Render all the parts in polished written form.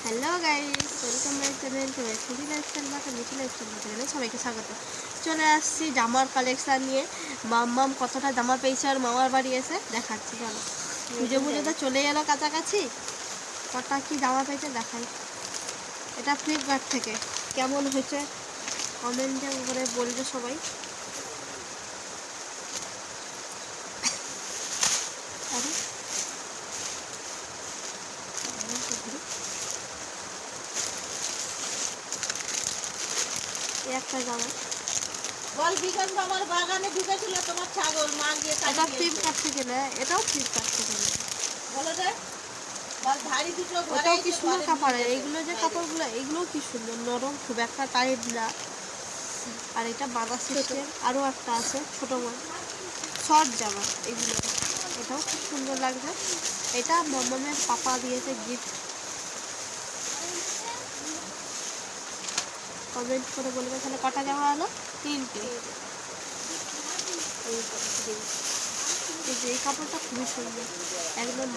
Hello guys, welcome my channel to foodie lifestyle বা Mithi lifestyle চ্যানেলে সবাইকে স্বাগত। চলে আসছি জামার কালেকশান নিয়ে। মাম্মাম কতটা জামা পেয়েছে আর মামার বাড়ি এসে দেখাচ্ছি। চলো, পুজো তো চলে এলো কাছাকাছি, কটা কি জামা পেয়েছে দেখাই। এটা ফ্লিপকার্ট থেকে। কেমন হয়েছে কমেন্টে করে বলবে সবাই। একটা জামা বল বিকাশ বাবার বাগানে ঢুকেছিল তোমার ছাগল মা গিয়ে এটা ফ্লিপকার্ট থেকে না, এটাও ফ্লিপকার্ট থেকে না। বলো রে বল ধাড়ি দুটো ওটাও কি সুন্দর কাপড়। এইগুলো যে কাপড়গুলো এগুলোও কি সুন্দর নরম, খুব একটা টাইট না। আর এটা বাঁধা সিস্টেম। আরও একটা আছে ছোটো শর্ট জামা, এগুলো এটাও খুব সুন্দর লাগছে। এটা মামামের পাপা দিয়েছে গিফট। কমেন্ট করে বলবে তাহলে কটা জামা হলো? 3টে। এই কাপড়টা খুবই সুন্দর, একদম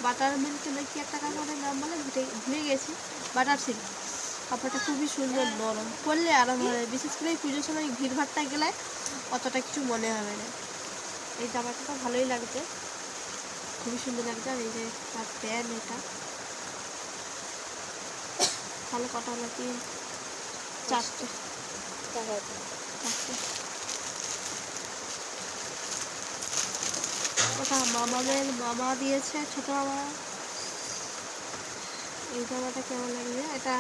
বাটার মিল্ক নাকি একটা কাপড়ের নাম বলে, ভুলে গেছি। বাটার সিল্ক কাপড়টা খুবই সুন্দর, নরম, পরলে আরাম হবে। বিশেষ করে এই পুজোর সময় ভিড়ভাড়টা গেলে অতটা কিছু মনে হবে না। এই জামাটা তো ভালোই লাগছে, খুবই সুন্দর লাগছে। আর এই যে তার প্যান্ট, এটা তাহলে কটা হলো? 4টে। ওটা মামা দিয়েছে, ছোটো মামা। এই জামাটা কেমন লাগছে? এটা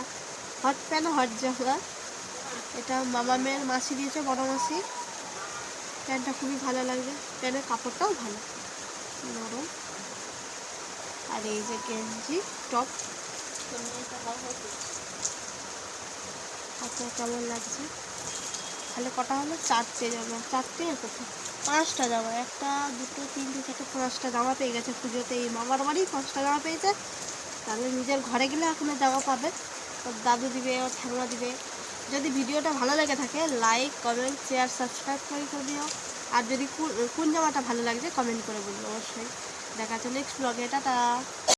হট প্যান্ট, হট জামা। এটা মামামের মাসি দিয়েছে, বড় মাসি। প্যান্টটা খুবই ভালো লাগছে, প্যান্টের কাপড়টাও ভালো, নরম। আর এই যে গেঞ্জি টপ, আপনার কেমন লাগছে? তাহলে কটা হলো? 4টে জামা। 4টে কোথায়? 5টা জামা। 1 2 3 4 5টা জামা পেয়ে গেছে পুজোতে। এই মামার বাড়ি 5টা জামা পেয়েছে। তাহলে নিজের ঘরে গেলে এখনো জামা পাবে, ওর দাদু দিবে, ওর ঠাকুমা দিবে। যদি ভিডিওটা ভালো লেগে থাকে লাইক কমেন্ট শেয়ার সাবস্ক্রাইব করে দিও। আর যদি কোন জামাটা ভালো লাগছে কমেন্ট করে বলবো অবশ্যই। দেখা যাচ্ছে নেক্সট ব্লগে। টাটা।